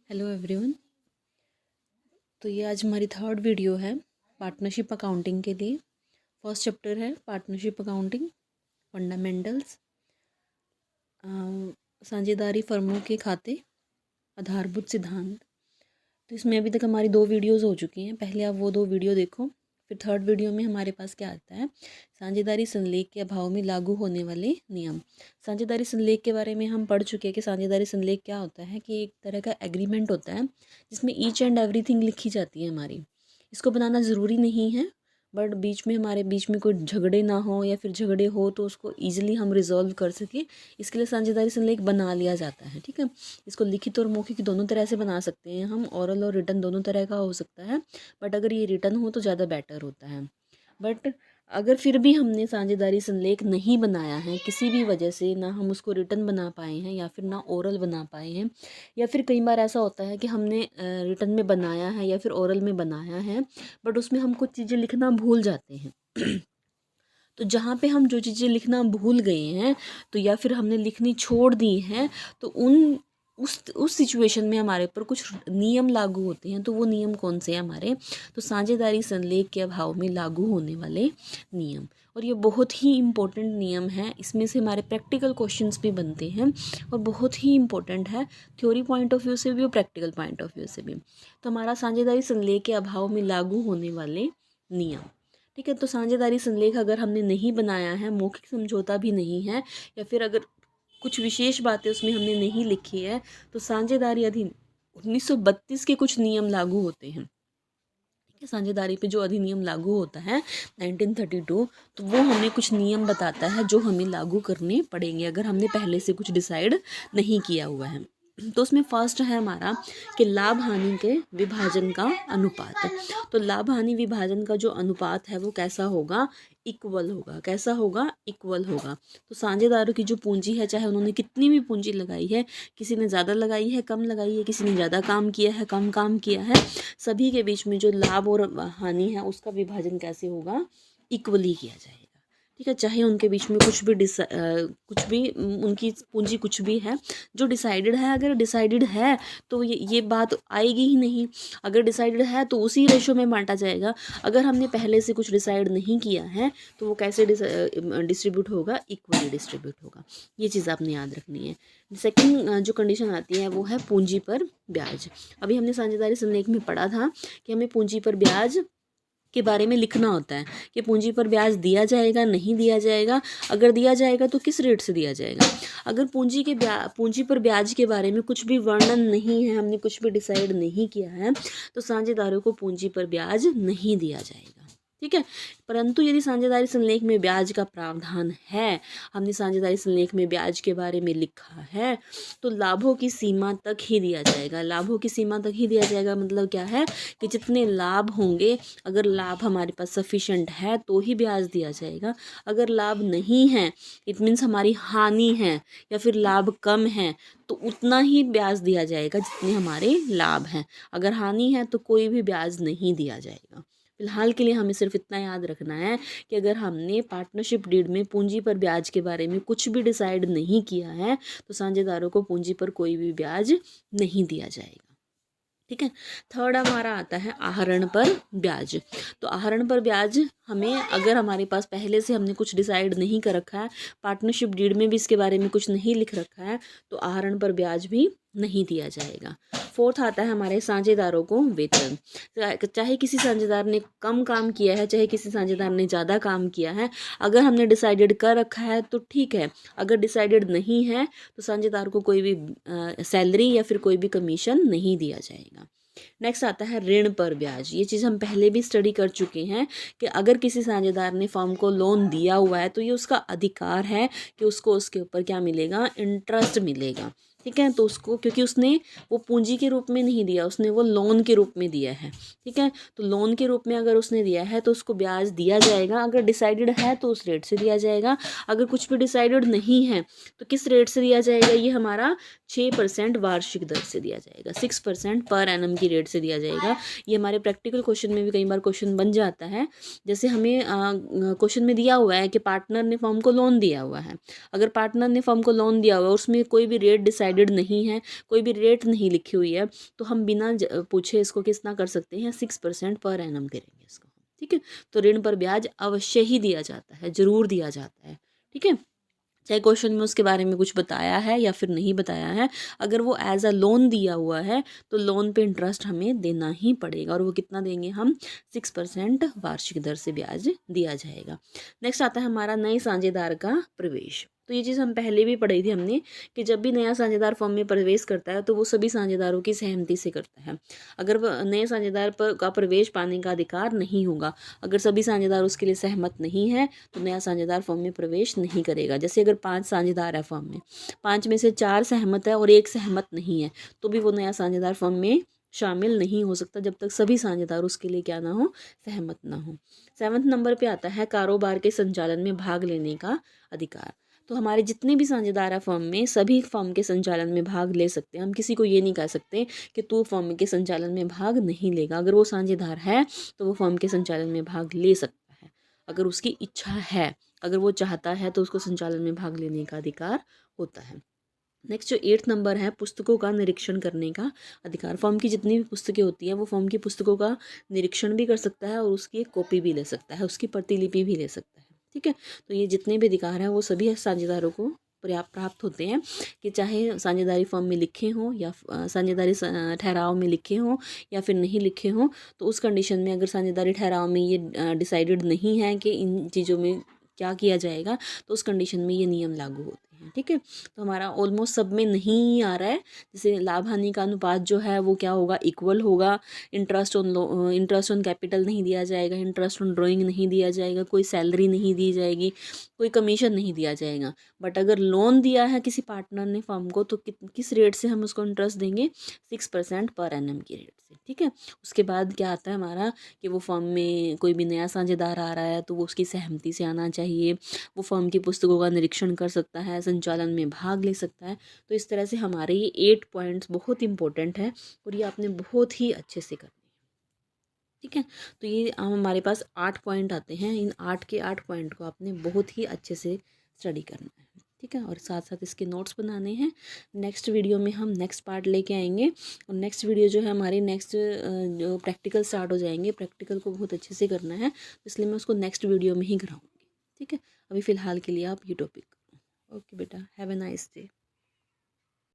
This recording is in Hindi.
Hello everyone. तो ये आज हमारी थर्ड वीडियो है पार्टनरशिप अकाउंटिंग के लिए। फर्स्ट चैप्टर है पार्टनरशिप अकाउंटिंग फंडामेंटल्स, साझेदारी फर्मों के खाते, आधारभूत सिद्धांत। तो इसमें अभी तक हमारी 2 वीडियोस हो चुकी हैं। पहले आप वो 2 वीडियो देखो, फिर थर्ड वीडियो में हमारे पास क्या आता है, साझेदारी संलेख के अभाव में लागू होने वाले नियम। साझेदारी संलेख के बारे में हम पढ़ चुके हैं कि साझेदारी संलेख क्या होता है कि एक तरह का एग्रीमेंट होता है जिसमें ईच एंड एवरीथिंग लिखी जाती है हमारी। इसको बनाना ज़रूरी नहीं है, बट हमारे बीच में कोई झगड़े ना हो या फिर झगड़े हो तो उसको ईजिली हम रिजॉल्व कर सकें, इसके लिए साझेदारी संलेख बना लिया जाता है। ठीक है, इसको लिखित और मौखिक दोनों तरह से बना सकते हैं हम, ओरल और रिटन दोनों तरह का हो सकता है, बट अगर ये रिटन हो तो ज़्यादा बेटर होता है। बट अगर फिर भी हमने साझेदारी संलेख नहीं बनाया है किसी भी वजह से, ना हम उसको रिटन बना पाए हैं या फिर ना ओरल बना पाए हैं, या फिर कई बार ऐसा होता है कि हमने रिटन में बनाया है या फिर ओरल में बनाया है बट उसमें हम कुछ चीज़ें लिखना भूल जाते हैं तो जहाँ पे हम जो चीज़ें लिखना भूल गए हैं तो या फिर हमने लिखनी छोड़ दी हैं तो उस सिचुएशन में हमारे ऊपर कुछ नियम लागू होते हैं। तो वो नियम कौन से हैं हमारे, तो साझेदारी संलेख के अभाव में लागू होने वाले नियम। और ये बहुत ही इम्पोर्टेंट नियम है, इसमें से हमारे प्रैक्टिकल क्वेश्चंस भी बनते हैं और बहुत ही इम्पोर्टेंट है थ्योरी पॉइंट ऑफ व्यू से भी और प्रैक्टिकल पॉइंट ऑफ व्यू से भी। तो हमारा साझेदारी संलेख के अभाव में लागू होने वाले नियम। ठीक है, तो साझेदारी संलेख अगर हमने नहीं बनाया है, मौखिक समझौता भी नहीं है, या फिर अगर कुछ विशेष बातें उसमें हमने नहीं लिखी है, तो साझेदारी अधिनियम 1932 के कुछ नियम लागू होते हैं। ठीक है, साझेदारी पे जो अधिनियम लागू होता है 1932, तो वो हमें कुछ नियम बताता है जो हमें लागू करने पड़ेंगे अगर हमने पहले से कुछ डिसाइड नहीं किया हुआ है। तो उसमें फर्स्ट है हमारा कि लाभ हानि के विभाजन का अनुपात। तो लाभ हानि विभाजन का जो अनुपात है वो कैसा होगा, इक्वल होगा। कैसा होगा, इक्वल होगा। तो साझेदारों की जो पूंजी है, चाहे उन्होंने कितनी भी पूंजी लगाई है, किसी ने ज़्यादा लगाई है, कम लगाई है, किसी ने ज़्यादा काम किया है, कम काम किया है, सभी के बीच में जो लाभ और हानि है उसका विभाजन कैसे होगा, इक्वली किया जाएगा। ठीक है, चाहे उनके बीच में कुछ भी उनकी पूंजी कुछ भी है जो डिसाइडेड है, अगर डिसाइडेड है तो ये बात आएगी ही नहीं। अगर डिसाइडेड है तो उसी रेशो में बांटा जाएगा। अगर हमने पहले से कुछ डिसाइड नहीं किया है तो वो कैसे डिस्ट्रीब्यूट होगा, इक्वली डिस्ट्रीब्यूट होगा। ये चीज़ आपने याद रखनी है। सेकंड जो कंडीशन आती है वो है पूंजी पर ब्याज। अभी हमने साझेदारी संलेख में पढ़ा था कि हमें पूंजी पर ब्याज के बारे में लिखना होता है कि पूंजी पर ब्याज दिया जाएगा, नहीं दिया जाएगा, अगर दिया जाएगा तो किस रेट से दिया जाएगा। अगर पूंजी पर ब्याज के बारे में कुछ भी वर्णन नहीं है, हमने कुछ भी डिसाइड नहीं किया है, तो साझेदारों को पूंजी पर ब्याज नहीं दिया जाएगा। ठीक है, परंतु यदि साझेदारी संलेख में ब्याज का प्रावधान है, हमने साझेदारी संलेख में ब्याज के बारे में लिखा है, तो लाभों की सीमा तक ही दिया जाएगा। लाभों की सीमा तक ही दिया जाएगा मतलब क्या है कि जितने लाभ होंगे, अगर लाभ हमारे पास सफिशेंट है तो ही ब्याज दिया जाएगा। अगर लाभ नहीं है, इट मीन्स हमारी हानि है या फिर लाभ कम है, तो उतना ही ब्याज दिया जाएगा जितने हमारे लाभ हैं। अगर हानि है तो कोई भी ब्याज नहीं दिया जाएगा। फिलहाल के लिए हमें सिर्फ इतना याद रखना है कि अगर हमने पार्टनरशिप डीड में पूंजी पर ब्याज के बारे में कुछ भी डिसाइड नहीं किया है तो साझेदारों को पूंजी पर कोई भी ब्याज नहीं दिया जाएगा। ठीक है, थर्ड हमारा आता है आहरण पर ब्याज। तो आहरण पर ब्याज हमें, अगर हमारे पास पहले से हमने कुछ डिसाइड नहीं कर रखा है, पार्टनरशिप डीड में भी इसके बारे में कुछ नहीं लिख रखा है, तो आहरण पर ब्याज भी नहीं दिया जाएगा। फोर्थ आता है हमारे साझेदारों को वेतन। चाहे किसी साझेदार ने कम काम किया है, चाहे किसी साझेदार ने ज़्यादा काम किया है, अगर हमने डिसाइडेड कर रखा है तो ठीक है, अगर डिसाइडेड नहीं है तो साझेदार को कोई भी सैलरी या फिर कोई भी कमीशन नहीं दिया जाएगा। नेक्स्ट आता है ऋण पर ब्याज। ये चीज़ हम पहले भी स्टडी कर चुके हैं कि अगर किसी साझेदार ने फर्म को लोन दिया हुआ है तो ये उसका अधिकार है कि उसको उसके ऊपर क्या मिलेगा, इंटरेस्ट मिलेगा। ठीक है, तो उसको, क्योंकि उसने वो पूंजी के रूप में नहीं दिया, उसने वो लोन के रूप में दिया है। ठीक है, तो लोन के रूप में अगर उसने दिया है तो उसको ब्याज दिया जाएगा। अगर डिसाइडेड है तो उस रेट से दिया जाएगा। अगर कुछ भी डिसाइडेड नहीं है तो किस रेट से दिया जाएगा, ये हमारा 6% वार्षिक दर से दिया जाएगा, 6% पर एनम की रेट से दिया जाएगा। ये हमारे प्रैक्टिकल क्वेश्चन में भी कई बार क्वेश्चन बन जाता है। जैसे हमें क्वेश्चन में दिया हुआ है कि पार्टनर ने फर्म को लोन दिया हुआ है। अगर पार्टनर ने फर्म को लोन दिया हुआ है, उसमें कोई भी रेट डिसाइडेड नहीं है, कोई भी रेट नहीं लिखी हुई है, तो हम बिना पूछे इसको कितना कर सकते हैं, 6% पर एनम करेंगे इसको। ठीक है, तो ऋण पर ब्याज अवश्य ही दिया जाता है, जरूर दिया जाता है। ठीक है, चाहे क्वेश्चन में उसके बारे में कुछ बताया है या फिर नहीं बताया है, अगर वो एज अ लोन दिया हुआ है तो लोन पे इंटरेस्ट हमें देना ही पड़ेगा, और वो कितना देंगे हम, 6% वार्षिक दर से ब्याज दिया जाएगा। नेक्स्ट आता है हमारा नए साझेदार का प्रवेश। तो ये चीज़ हम पहले भी पढ़ी थी हमने कि जब भी नया साझेदार फर्म में प्रवेश करता है तो वो सभी साझेदारों की सहमति से करता है। अगर वह नए साझेदार पर का प्रवेश पाने का अधिकार नहीं होगा, अगर सभी साझेदार उसके लिए सहमत नहीं है तो नया साझेदार फर्म में प्रवेश नहीं करेगा। जैसे अगर 5 साझेदार है फर्म में, 5 में से 4 सहमत है और 1 सहमत नहीं है, तो भी वो नया साझेदार फर्म में शामिल नहीं हो सकता जब तक सभी साझेदार उसके लिए क्या ना हो, सहमत ना हो। 7वें नंबर पे आता है कारोबार के संचालन में भाग लेने का अधिकार। तो हमारे जितने भी साझेदार है फर्म में, सभी फर्म के संचालन में भाग ले सकते हैं। हम किसी को ये नहीं कह सकते कि तू फर्म के संचालन में भाग नहीं लेगा। अगर वो साझेदार है तो वो फर्म के संचालन में भाग ले सकता है, अगर उसकी इच्छा है, अगर वो चाहता है तो उसको संचालन में भाग लेने का अधिकार होता है। नेक्स्ट जो 8 नंबर है, पुस्तकों का निरीक्षण करने का अधिकार। फर्म की जितनी भी पुस्तकें होती हैं वो फर्म की पुस्तकों का निरीक्षण भी कर सकता है और उसकी एक कॉपी भी ले सकता है, उसकी प्रतिलिपि भी ले सकता है। ठीक है, तो ये जितने भी अधिकार हैं वो सभी साझेदारों को प्राप्त होते हैं, कि चाहे साझेदारी फर्म में लिखे हों या साझेदारी ठहराव में लिखे हों या फिर नहीं लिखे हों। तो उस कंडीशन में अगर साझेदारी ठहराव में ये डिसाइडेड नहीं है कि इन चीज़ों में क्या किया जाएगा, तो उस कंडीशन में ये नियम लागू होते हैं। ठीक है, तो हमारा ऑलमोस्ट सब में नहीं आ रहा है। जैसे लाभ हानि का अनुपात जो है वो क्या होगा, इक्वल होगा। इंटरेस्ट ऑन कैपिटल नहीं दिया जाएगा, इंटरेस्ट ऑन ड्राइंग नहीं दिया जाएगा, कोई सैलरी नहीं दी जाएगी, कोई कमीशन नहीं दिया जाएगा। बट अगर लोन दिया है किसी पार्टनर ने फर्म को, तो किस रेट से हम उसको इंटरेस्ट देंगे, 6% पर एनम की रेट से। ठीक है, उसके बाद क्या आता है हमारा कि वो फर्म में कोई भी नया साझेदार आ रहा है तो वो उसकी सहमति से आना चाहिए। वो फर्म की पुस्तकों का निरीक्षण कर सकता है, संचालन में भाग ले सकता है। तो इस तरह से हमारे ये 8 पॉइंट्स बहुत इंपॉर्टेंट है और ये आपने बहुत ही अच्छे से करने हैं। ठीक है, तो ये हमारे पास 8 पॉइंट आते हैं। इन 8 के 8 पॉइंट को आपने बहुत ही अच्छे से स्टडी करना है। ठीक है, और साथ साथ इसके नोट्स बनाने हैं। नेक्स्ट वीडियो में हम नेक्स्ट पार्ट लेके आएंगे, और नेक्स्ट वीडियो जो है हमारी नेक्स्ट जो प्रैक्टिकल स्टार्ट हो जाएंगे, प्रैक्टिकल को बहुत अच्छे से करना है, इसलिए मैं उसको नेक्स्ट वीडियो में ही कराऊंगी। ठीक है, अभी फ़िलहाल के लिए आप ये टॉपिक। ओके बेटा, हैव ए नाइस डे।